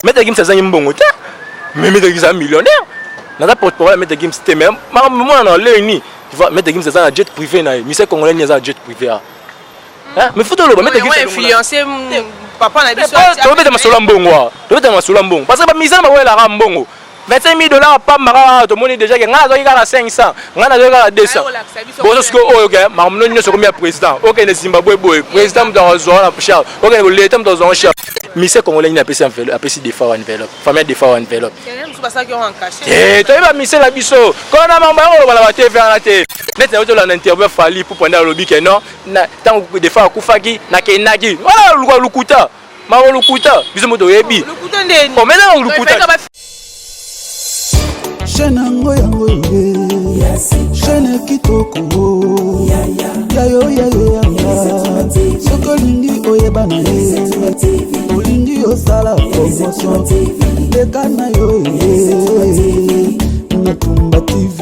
Maître Gims c'est un bon auteur. Mais Maître Gims est un millionnaire. N'a pas de problème Maître Gims c'était même moi on l'a uni. Tu vois Maître Gims c'est un jet privé na. Monsieur congolais ni un jet privé. Hein? Mais faut te le Maître Gims influencer papa na biso. Tu veux te masolo mbongo. Tu veux te masolo mbongo parce que ba misère ba wela mbongo. $25 000 par mara to moni déjà que ngana zo kala 500 ngana zo kala 200 bon ce que OK mamno nyo so combien président OK ne Zimbabwe boy président dans zone cher OK l'état dans zone cher mise congolais ni apesi enveloppe apesi des fois enveloppe famille des fois enveloppe c'est pas ça qui ont caché eh to ba mise la biso quand na mamba on va la TV na te net na to la interview fali pour prendre lobby que non na tant des fois kufaki na kenaki voilà lukuta ma lukuta biso moto yebi lukuta ndeni o mena lukuta Shenango yango Shene kitoko Yayo Sokolingi oyebana Olingi osala promotion Lekana yo Natumba TV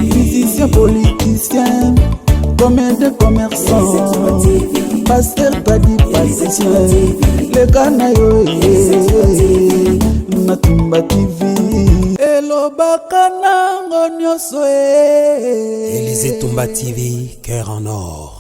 Musicien politicien Comédien commerçant Pasteur Tadi Patricien Lekana yo Natumba TV Élysée Toumba TV, cœur en or.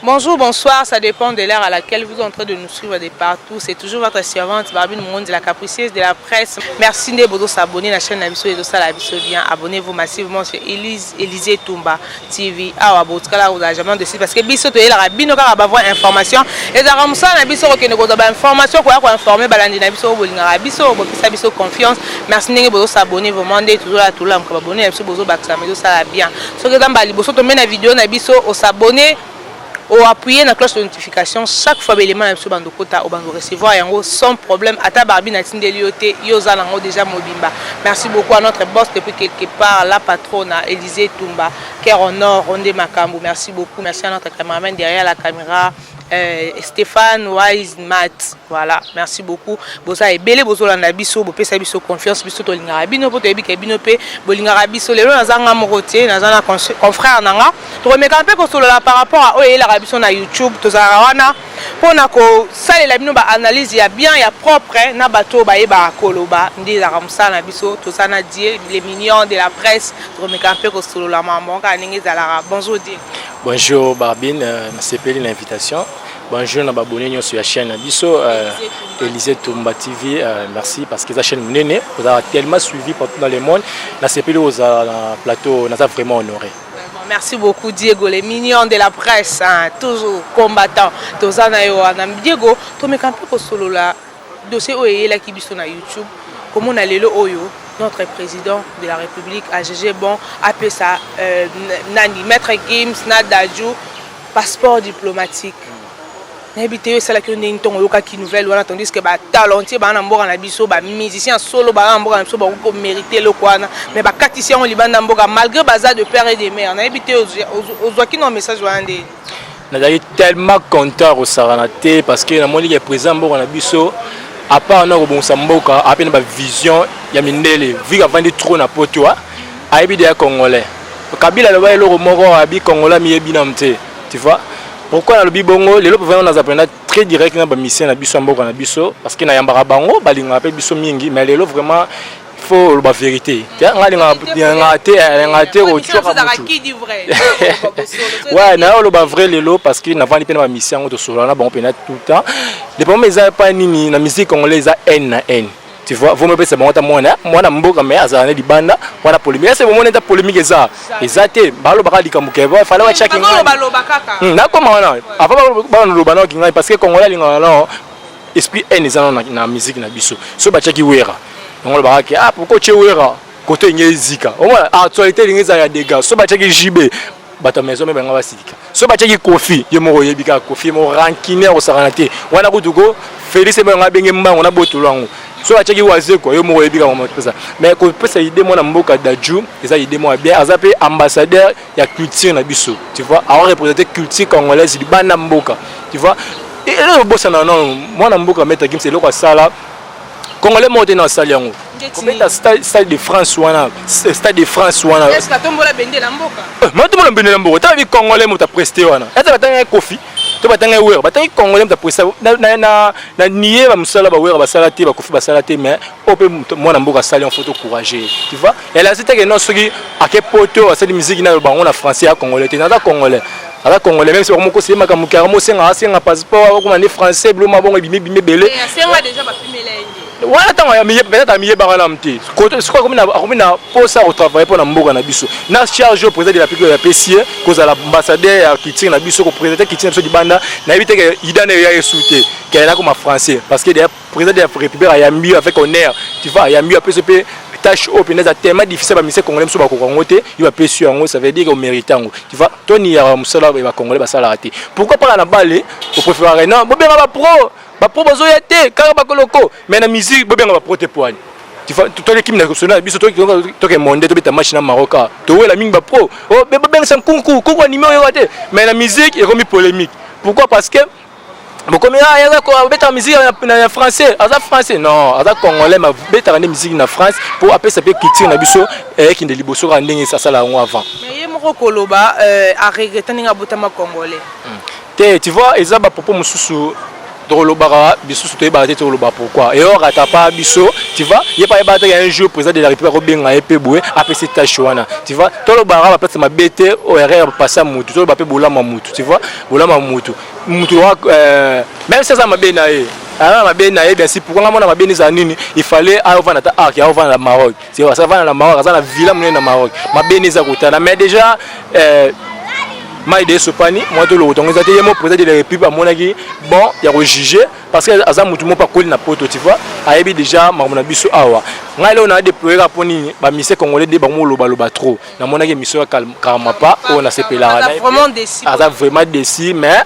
Bonjour, bonsoir, ça dépend de l'heure à laquelle vous êtes en train de nous suivre de partout. C'est toujours votre servante Barbine Monde de la capricieuse de la presse. Merci de vous abonner à la chaîne Nabiso et de ça la bien. Abonnez-vous massivement sur Élysée Toumba TV. Ah ouais, bon, là vous avez jamais de parce que biso to la rabino ka ba voir information et za ramsa na biso ko ne ko ba information ko informer balandi na biso bolinga biso bo pisa biso confiance. Merci ndenge vous abonner vous demandez toujours à tout là ko abonner biso bozo baksa mais ça la bien. So que dans bali boso to mena vidéo na biso o s'abonner ou appuyer la cloche de notification chaque fois l'élément na biso bando kota o bando recevoir yango sans problème ata barbi na tindelioté yoza nango déjà mobimba. Merci beaucoup à notre boss depuis quelque part la patronne Élysée Toumba cœur en or Rondé Makambo. Merci beaucoup, merci à notre caméraman derrière la caméra Stéphane Wise Matt. Voilà, merci beaucoup. Boza ebele bozola na biso bo pesa biso confiance biso to lingara bino poto ebi ke bino pe bo lingara biso lelo na zanga morote na zanga confrère nanga to remeka un peu ko solo par rapport à oye la biso na YouTube to zara wana pona ko salela bino ba analyse ya bien ya propre na bato ba yeba koloba ndi za ramsa na biso to sana die les millions de la presse to remeka un peu ko solo la maman ka ningi za la bonjour die. Bonjour Barbine, merci pour l'invitation. Bonjour na babonné sur la chaîne Biso Élysée Toumba TV. Merci parce que la chaîne Néné vous a tellement suivi partout dans le monde. Na CPL aux plateau, nous a vraiment honoré. Merci beaucoup Diego, les millions de la presse, hein, toujours combattant. Diego, tu me campe pour solo là. Dossier oye la qui biso na YouTube. Comment on a le oyo? Notre président de la République, AGG Bon, appelle ça Nani, Maître Gims, Nadadjou, passeport diplomatique. N'habitez ça la qui on est une qui nouvelle, on attend que bah talentier, bah on a biso, bah musicien solo, bah on a biso, bah on mériter le quoi, mais bah caticien on liban d'amboga malgré bazar de père et de mère. N'habitez aux qui n'ont message joindé. N'avons tellement content au Saranaté parce que la monnaie est présent, on a biso. À part on a bon samboka, à peine ma vision, il y a minele, vu avant de trop na potoa, à ébi des Congolais. Kabila le voit le moro abi Congolais mi ebinamte, tu vois. Pourquoi na le bibongo, les lobes vraiment nous apprendre très direct na ba mission na biso mboka na biso parce que na yambara bango balinga appelle biso mingi mais les lobes vraiment faut la vérité. Tiens, on a raté au tueur. Ouais, na le vrai les lots parce que na vandi pe na mission de solo na bon penat tout le temps. Les pommes ils pas ni na musique congolaise a N. Tu vois, vous me pensez bon moi na mboka mais azana di banda, wana polémique. C'est bon on est polémique ça. Exacté, balo baka likambuke. Il fallait wa check. Na comment na? Avant ba no lobana ki ngai parce que congolais linga là esprit N ça na musique na biso. So ba check wera. On le baraki ah pourquoi tu es là côté ngezika au moins actualité ngeza ya dégâts so ba tchaki JB bata maison me banga basika so ba tchaki Kofi ye mo yebika Kofi mo rankiner au Saranate wana kutuko Félix be nga benge mba on a botulango so ba tchaki Wazeko ye mo yebika mo pesa mais ko pesa idée mo na mboka Dadju eza idée mo bien azape ambassadeur ya culture na biso tu vois avoir représenter culture congolaise di bana mboka tu vois et le bossa non moi na mboka Maître Gims c'est le quoi ça là Congolais monté dans salle yango. Comment stade de France wana, stade de France wana. Est-ce que tombola bende la mboka? Moi tombola bende la mboka. T'as vu Congolais mota presté wana. Est-ce que t'as un Kofi? to batanga wera batanga congolais ta pressa na nier ba musala ba wera ba salate ba kofi ba salate mais ope mwana mboka sali en photo courageux tu vois et là c'était que non soki à quel poto cette musique na bango na français à congolais na congolais ala congolais même si on ko se makamu karamo senga passeport ko mane français bloma bongo bimé belé senga déjà ba fumela indi voilà tant ya miye peut-être miye barala mti c'est quoi comme na pour ça au travail pour na mboka na biso na charge au président de la République ya PCA cause à l'ambassadeur ya Kitine na biso ko président Kitine biso di banda na éviter que idane ya esouté qu'elle a comme français parce que le président de la République a mieux avec honneur tu vois il y a mieux PCP tâche open est tellement difficile ba mise congolais so ba ko ngote il va pésu yango ça veut dire que mérite yango tu vois toni ya musala ba congolais ba sala raté pourquoi pas na balle au préférer non bo benga ba pro bazo yete kaka ba koloko mais na musique bo benga ba pro te poani tu vois tout l'équipe nationale biso to ke monde to beta match na Maroc to wela mingi ba pro oh be benga sam kunku numéro yo yate mais la musique est comme polémique pourquoi parce que bon comme il y a quoi beta musique en français aza français non aza congolais ma beta na musique na France pour appeler ça peut quitter na biso et qui de liboso ka ndenge ça sala ngo avant mais ye moko koloba a regretter ninga botama congolais tu vois eza ba propos mususu Dolobara, biso soutenu baraté Doloba pourquoi et on rata pas biso tu vois il y a pas battre un jour président de la République Robinga epé boué après cette tâche wana tu vois Dolobara va peut-être ma bête au RR passer mutu Doloba pe bola mamutu tu vois bola mamutu mutu même si ça m'a bien naé alors m'a bien naé bien si pourquoi moi m'a bien nini il fallait avoir na arc ya over na Maroc c'est ça va na Maroc ça na villa na Maroc m'a bien nisa kutana mais déjà Maïdé Sopani, moi tout le temps, ils étaient mon président de la République à mon avis, bon, il y a rejugé parce que Azam Moutoumou pas collé na poto, tu vois, a ébi déjà Marmona Bisso Awa. Là on a déployé la poni, bah mission congolais des bamou loba trop. Na mon avis mission calme pas, on a CP là. Vraiment décis. Azam vraiment décis, mais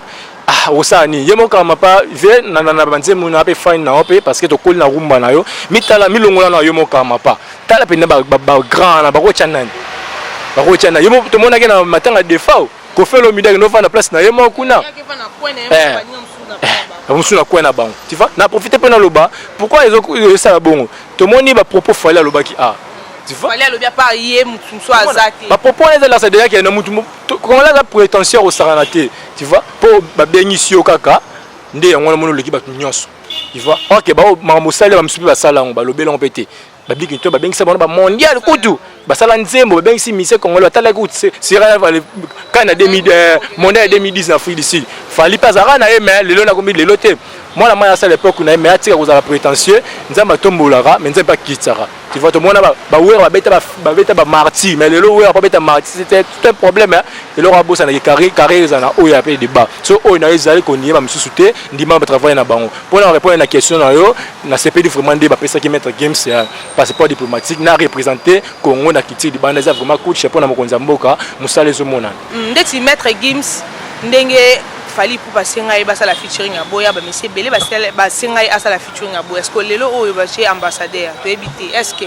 ah osani, yemo calme pas, ve na banze mona pe fine na opé parce que to collé na rumba na yo, mitala milongola na yemo calme pas. Tala pe na ba grand na ba ko chanan. Ba ko chanan, yemo to mona ke na matanga défaut. Ko fait le midag no fa na place na yemo kuna musuna kwa na bango tu vois na profiter pe na loba pourquoi ils ça bongo to moni ba propos fallait loba ki ah tu vois fallait loba par yé mutu azaki ba propos les la ça déjà que na mutu comment la prétention au saranaté tu vois pour ba benisio kaka nde yango mono leki ba nyonso tu vois OK ba mamosale ba msupi ba sala ngo ba lobela ngo pété ba big to ba bengisa bona ba mondial kutu basala nzembo bengisi mise congolais atala ku sera kana 2000 mondial 2010 na Afrique du Sud fali pas ara na mais lelo na kombi lelo te moi la moi à l'époque na mais atika kozala prétentieux nzamba tombolaka mais nzamba kitara tu vois to mona ba wera ba beta ba martyr mais lelo wera ba beta martyr c'était tout un problème hein lelo ba bossa na carré za na oya pe débat so oyo na ezali ko nié ba msusu te ndima ba travailler na bango pour la répondre à question na yo na CPD vraiment de ba pesa ki mettre games passeport diplomatique na représenter Congo na kiti di banda za vraiment coach chapeau na mokonza mboka musale zo mona ndeti maître Gims ndenge fali pour passer ngai basa la featuring aboya ba monsieur belé ba sengai asa la featuring aboya est-ce que lelo oyo ba chez ambassadeur to ebité est-ce que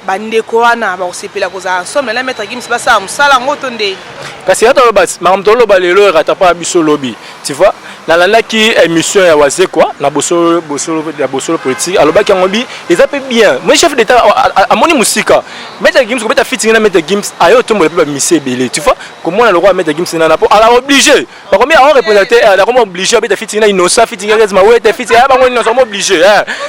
bandeko wana ba osepela koza ensemble na maître Gims basa musala ngoto nde kasi ata ba makamtolo ba lelo rata pa biso lobby tu vois na landa ki émission ya waze quoi na bosolo politique aloba ki ngobi eza pe bien moi chef d'état amoni musika maître Gims ko beta fitting na maître Gims ayo tombo pe ba mise belé tu vois comment le roi maître Gims na po ala obligé ba combien on représenter ala comment obligé beta fitting na innocent fitting ya ma ouais fitting ba ngoni non obligé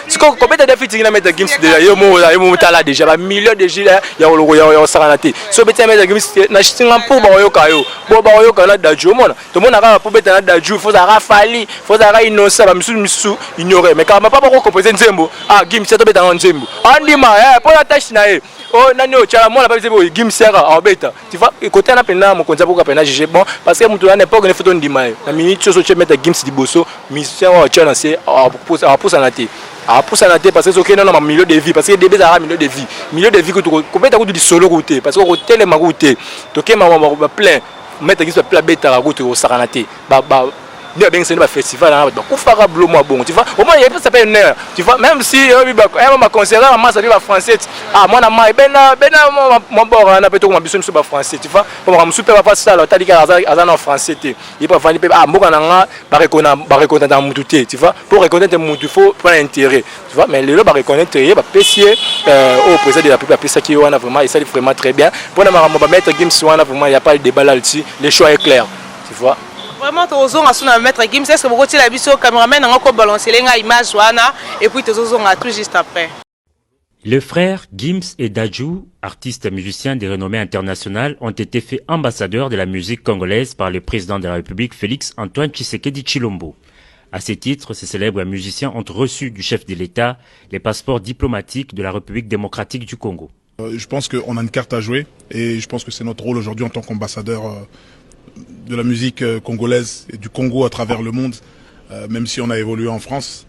c'est ko beta de fitting na maître Gims de yo mo tala déjà ba million de gilet ya ya saranate so beta maître Gims na shitinga po ba yo kayo bo ba yo kana daju mona to mona ka po beta na daju faut ça fali faut ça innocent ba misu ignorer mais quand pas ko composer nzembo ah Gims to beta nzembo andima pour la tâche na e oh nani o chala mona ba nzembo Gims sera en beta tu vois côté na pena mo konza boka pena jije bon parce que mutu na n'importe quelle photo ndima na minute so mettre Gims diboso mission o chala c'est à pousser na té à pousser na té parce que c'est OK non ma milieu de vie parce que débé ça milieu de vie que tu peut-être du solo côté parce que au télé ma côté to ke ma plein mettre Gims plein beta à côté au saranaté ba bien bien c'est un festival là donc on fera bleu moi bon tu vois au moins il y a pas ça fait une heure tu vois même si ma concert maman ça va français ah moi na mai bena mon bord na peut-être ma biso ba français tu vois pour me super pas ça là t'as dit qu'azana en français te il pas vendre ah mboka na ba reconnaître dans mututé tu vois pour reconnaître mutu faut prendre intérêt tu vois mais le ba reconnaître ba pesier au président de la République pesa qui on a vraiment et ça vraiment très bien pour na ba mettre Gims on a vraiment il y a pas de débat là-dessus les choix est clair tu vois Vraiment, tozonga suna maître Gims, est-ce que vous retirez la biso cameraman n'a encore balancé les images et puis tozonga tout juste après. Les frères Gims et Dadju, artistes et musiciens de renommée internationale, ont été faits ambassadeurs de la musique congolaise par le président de la République Félix Antoine Tshisekedi Tshilombo. À ce titre, ces célèbres musiciens ont reçu du chef de l'État les passeports diplomatiques de la République démocratique du Congo. Je pense qu'on a une carte à jouer et je pense que c'est notre rôle aujourd'hui en tant qu'ambassadeur de la musique congolaise et du Congo à travers le monde, même si on a évolué en France.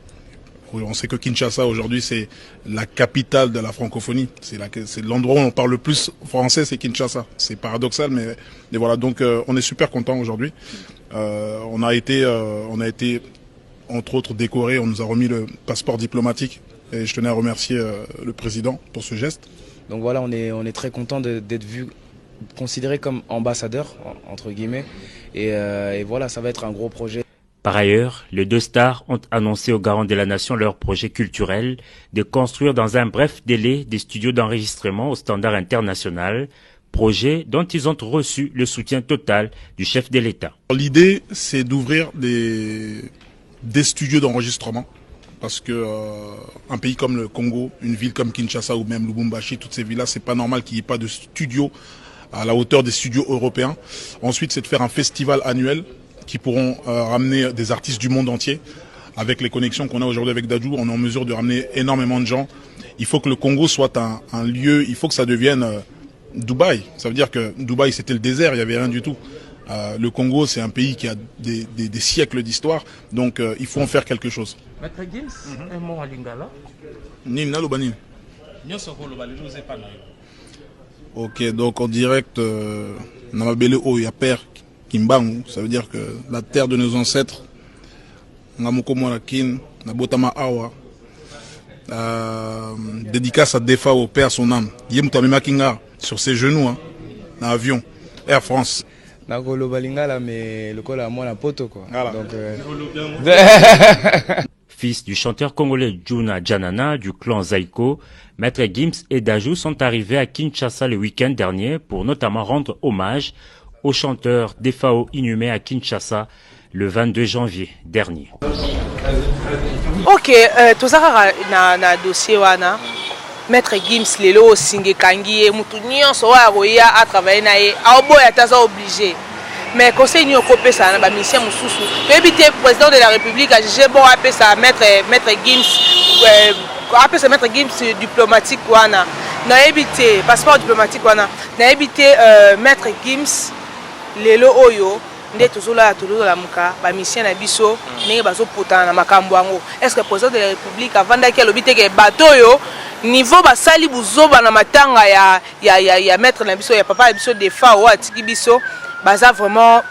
On sait que Kinshasa aujourd'hui c'est la capitale de la francophonie, c'est l'endroit où on parle le plus français, c'est Kinshasa. C'est paradoxal mais voilà, donc on est super content aujourd'hui. On a été entre autres décoré, on nous a remis le passeport diplomatique et je tenais à remercier le président pour ce geste. Donc voilà, on est très content d'être vu, considéré comme ambassadeur entre guillemets et voilà, ça va être un gros projet. Par ailleurs, les deux stars ont annoncé aux garants de la nation leur projet culturel de construire dans un bref délai des studios d'enregistrement au standard international, projet dont ils ont reçu le soutien total du chef de l'État. L'idée, c'est d'ouvrir des studios d'enregistrement parce que un pays comme le Congo, une ville comme Kinshasa ou même Lubumbashi, toutes ces villes-là, c'est pas normal qu'il n'y ait pas de studios à la hauteur des studios européens. Ensuite, c'est de faire un festival annuel qui pourront ramener des artistes du monde entier. Avec les connexions qu'on a aujourd'hui avec Dadju, on est en mesure de ramener énormément de gens. Il faut que le Congo soit un lieu, il faut que ça devienne Dubaï. Ça veut dire que Dubaï, c'était le désert, il n'y avait rien du tout. Le Congo, c'est un pays qui a des siècles d'histoire, donc il faut en faire quelque chose. Maître Gims, un mot à Lingala. Nimna Lobanine. Ok, donc en direct, Namabele Oyaper Kimbangu, ça veut dire que la terre de nos ancêtres, Ngamukomwarakin, Nabotama Awa, dédicace à Defa au père son âme. Yemutame Kinga sur ses genoux, hein, dans l'avion, Air France. Nakoloba Lingala, mais le col à moi la poto quoi. Voilà. Donc, Fils du chanteur congolais Juna Janana du clan Zaiko, Maître Gims et Dadju sont arrivés à Kinshasa le week-end dernier pour notamment rendre hommage au chanteur Defao inhumé à Kinshasa le 22 janvier dernier. Ok, tout ça na dossier wana. Maître Gims lelo singe kangi mutu nyonso wa roya a travailler na ye a oboya taza obligé. Mais conseil ni okopé ça na ba mission mususu. Éviter président de la République a jugé bon appeler ça maître Gims appeler ça maître Gims diplomatique wana. Na éviter passeport diplomatique wana. Na éviter maître Gims lelo oyo nde tozola la muka ba mission na biso ndenge bazo potana na makambo yango. Est-ce que président de la République avanda ki alobi te ke bato yo niveau basali buzoba na matanga ya maître na biso ya papa na biso Defa o atiki biso baza vraiment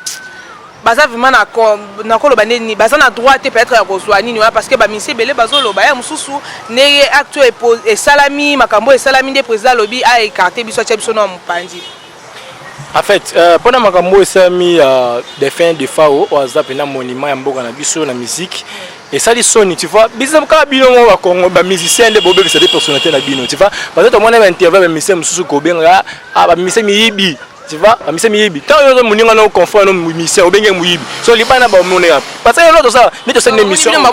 na koloba nini baza na droit te peut-être ya kozwa nini parce que ba mission belé bazoloba ya mususu ndenge acte et salami makambo et salami nde président lobi a écarté biso tia biso na mupandi. En fait, pendant makambo esami des fins de FAO, on a un monument en boga na biso na musique. Et ça dit Sony, tu vois, bizarre quand bilongo wa Congo, ba musicien de bobe c'est des personnalités na bino, tu vois. Parce que moi na interview ba musicien mususu ko benga, ba musicien miyibi, tu vois, ba musicien miyibi. Tant yo moninga na confort no musicien o benga muyibi. So libana ba monera. Parce que l'autre ça, mais c'est une émission. Là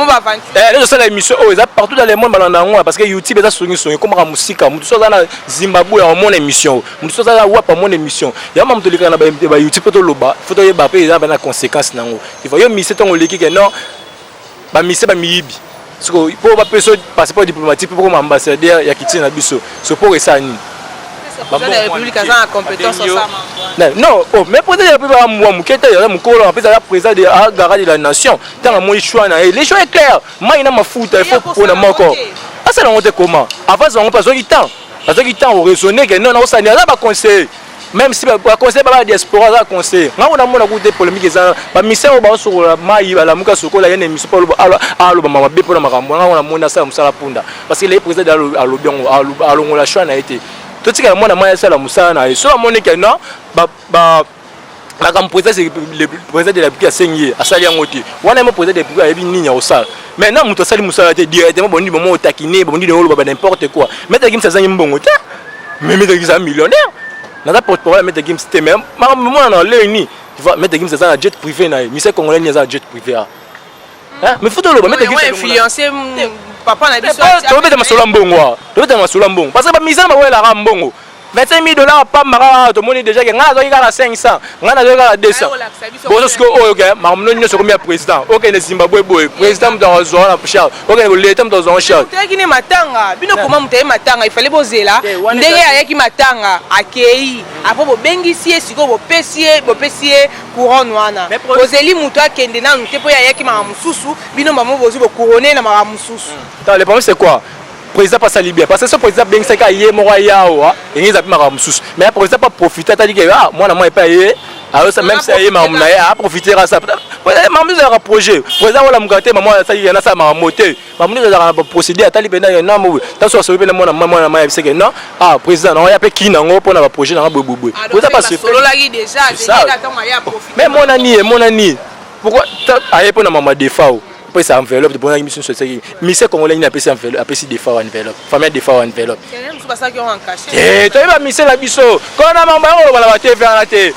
c'est une émission, oh, ça partout dans le monde balanda parce que YouTube ça songi comme la musique, mutu so na Zimbabwe en mon émission. Mutu so na wa pa mon émission. Ya mam to lika na ba YouTube to loba, photo ye ba pe na conséquence nango. Tu vois yo musicien to leki que non ba mise ba miyibi siko po ba peso passeport diplomatique pour comme ambassadeur ya kiti na biso so pour ça ni ba la République a une compétence sur ça non oh mais pour dire ba moi muketa ya mukolo en fait la président de garant de la nation tant moi choix na les choix est clair moi na mafuta il faut pour na moko ah ça on comment avant on pas so temps parce que temps on raisonner que non ça n'a pas conseil. Même si ba conseil ba diaspora za conseil nga ona mona ku de polémique za ba mission ba so la mai ba la muka sokola yene mission pa alo ba mabe pona makambo nga ona mona sa musala punda parce que le président alobion alongo la choix na été tout ce que mona maya sala musala na so mona que non ba la comme président le président de la République a signé à sali yango te wana mo président de la République a yebi nini ya osala maintenant muto sali musala te directement boni moment taquiner boni de olo ba n'importe quoi mettre game ça zangi mbongo te mais mettre ça millionnaire. Nada porte-parole Maître Gims te même moi na leni Tu vois, Maître Gims c'est un jet privé na ministère congolais ni un jet privé. Hein? Mais faut te le Maître Gims influencer papa na biso. Tu vas mettre ma mbongo. Tu vas mettre ma mbongo parce que ba misère ma wela ra mbongo. 25 000 $ par mara to moni déjà que ngana zoika la 500 ngana zoika la 200 bon ce que oh OK mamno ni so combien président OK le Zimbabwe boy président dans zone la char OK l'état dans zone char tekini matanga bino comment mutaye matanga il fallait bozela ndenge ayaki matanga akei apo bo bengisi siko bo pesie couronne wana bozeli muto akende na nte po ayaki ma mususu bino mamo bozu bo couronner na ma mususu. Le problème c'est quoi? Président pas sali bien parce que ce président bien c'est qu'il y a mora yawa et ils appellent ma mususu mais le président pas profiter t'as dit que ah moi na moi pas yé alors ça même ça y est maman na a profiter à ça maman nous a projet président wala mugate maman ça y a na ça ma moté maman nous a procéder à tali bena na mo tant soit sauver le moi na ma c'est que non ah président on y a pas qui nango pour na projet na bobo président pas se solo lagi déjà mais mon ami pourquoi aye pour na maman défaut après ça enveloppe de bonne émission sur ces ministère congolais n'a pas ces enveloppe après si défaut enveloppe famille défaut enveloppe c'est pas ça qui ont encaché eh tu vas ministère la biso quand on a maman on va la battre vers la tête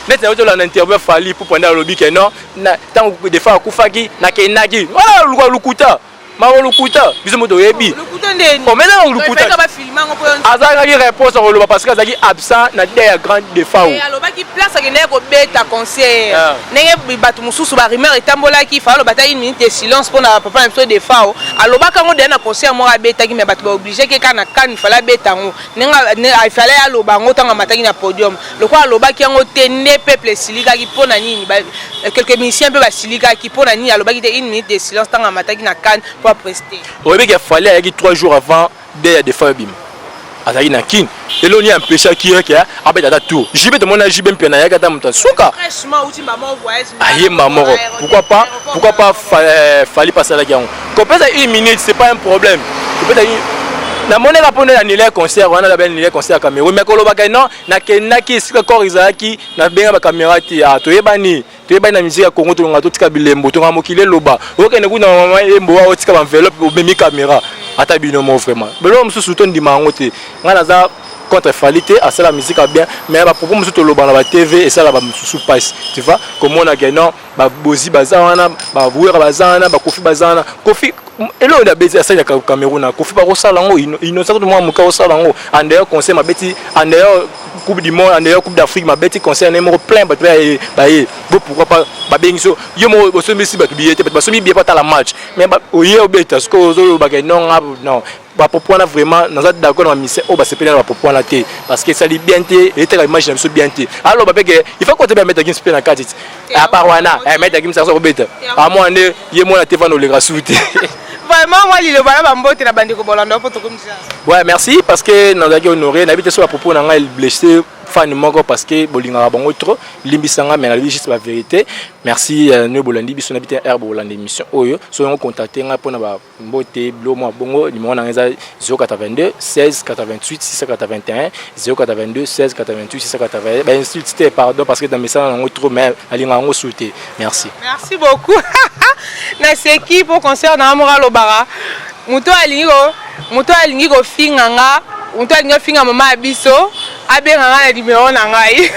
net na otola na interview fali pour prendre le lobby que non tant que défaut kufaki na kenaki voilà lukuta mawo lukuta biso moto yebi lukuta ndeni o mena lukuta ba filmer ngo po azaka ki réponse au loba parce que azaki absent na des grande défaut et aloba ki place que ne ko beta conseil nenge batu mususu ba rumeur etambola ki fa aloba ta une minute de silence pour na papa na défaut aloba kango de na conseil mo beta ki me batu ba obligé que kana kan fala beta ngo nenga il fallait aloba ngo tanga mataki na podium le quoi aloba ki ngo tene peuple silika ki pona nini quelques musiciens peu ba silika ki pona nini aloba ki une minute de silence tanga mataki na kan prester. Oui, mais il fallait 3 jours avant de faire bim. Azali na kin. Et là on y a un péché qui est avec la tour. J'y vais de mon âge bien pena ya kata muta suka. Franchement outi maman voyage. Aïe maman. Pourquoi pas fallait passer la guerre. Quand peut-être une minute c'est pas un problème. Peut-être na monnaie la pone annuler concert on a la annuler concert Cameroun mais koloba non na kenaki sika corps izaki na benga ba caméra ti a to yebani na musique ya Congo to ngato tika bilembo to ngamokile loba okene kuna mama embo wa tika ba enveloppe o memi caméra ata bino mo vraiment belo mususu to ndima ngote ngana za contre qualité à ça la musique a bien mais ba propos mususu to loba na ba TV et ça la ba mususu passe tu vois comme on a gagné ba bozi bazana ba vouera bazana ba kofi bazana kofi et là on a baisé ça au Cameroun kofi ba rosalango innocent tout moi muka rosalango en d'ailleurs conseil ma beti en d'ailleurs coupe du monde en d'ailleurs coupe d'Afrique ma beti conseil numéro plein ba pourquoi pas ba bengiso yo mo so mesi ba billet ba so mi bien pas la match mais ba oye obeta ce que zo ba non ba popona vraiment dans d'accord dans mission o ba se pena ba popona té parce que ça li bien té et ta image na so bien té alors ba que il faut qu'on te mettre Gims pe na carte à part wana mettre Gims ça so obeta à moi ne ye mo na te va no le grasuité. Vraiment moi li le bala ba mbote na bandiko bolanda pour to comme ça. Ouais merci parce que dans la honoré n'habite sur la propos na il blessé fan moko parce que bolinga bango trop limbisanga mais la vie juste la vérité merci nous bolandi biso na bité herbe bolandi émission oyo so on contacter nga pona ba mbote blo mo bongo numéro na ngeza 082 16 88 681 082 16 88 681 ben insulté pardon parce que dans message na trop mais alinga ngo souhaiter merci beaucoup na seki pour concert na amora lobara muto alingi ko finganga muto alingi finga mama biso abenganga na numéro na ngai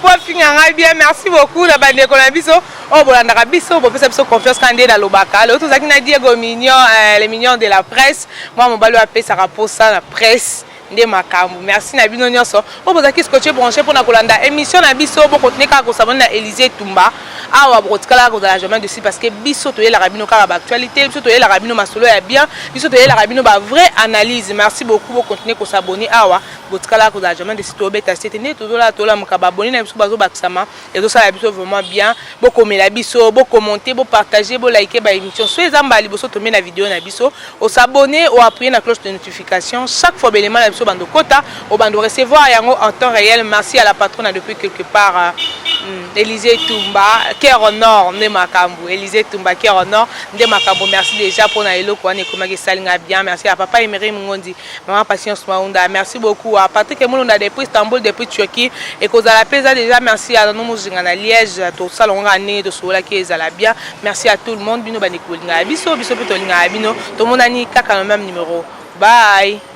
po finganga bien merci beaucoup na bande ko na biso o bolanda biso bo pesa biso confiance kande na lobaka le to zaki na Diego Mignon les mignons de la presse moi mon balo appelle ça rapport ça la presse ndé makambu merci na bino nyonso o bozaki scotché branché pour na kolanda émission na biso bo continuer ka ko s'abonner na Élysée Tumba awa bokotikala ko za jamais dessus parce que biso to yela rabino ka ba actualité biso to yela rabino masolo ya bien biso to yela rabino ba vraie analyse merci beaucoup bo continuer ko s'abonner awa botikala ko za jamais dessus to beta c'était né to la mukaba abonner na biso bazo bakisama et to ça biso vraiment bien bo komela biso bo commenter bo partager bo liker ba émission so ezamba liboso to mena vidéo na biso o s'abonner ou appuyer na cloche de notification chaque fois belement na biso bando kota o bando recevoir yango en temps réel merci à la patronne depuis quelque part Élysée Tumba Cœur au Nord ndé makambu Élysée Tumba Cœur au Nord ndé makambu merci déjà pour na eloko wana ekomaki salinga bien merci à papa Emery Ngondi maman Patience Maunda merci beaucoup à Patrick Mulunda depuis Istanbul depuis Turquie et kozala pesa déjà merci à nous muzinga na Liège to salonga né to sola ki ezala bien merci à tout le monde bino bandikolinga biso biso pe to linga bino to monani kaka le même numéro bye.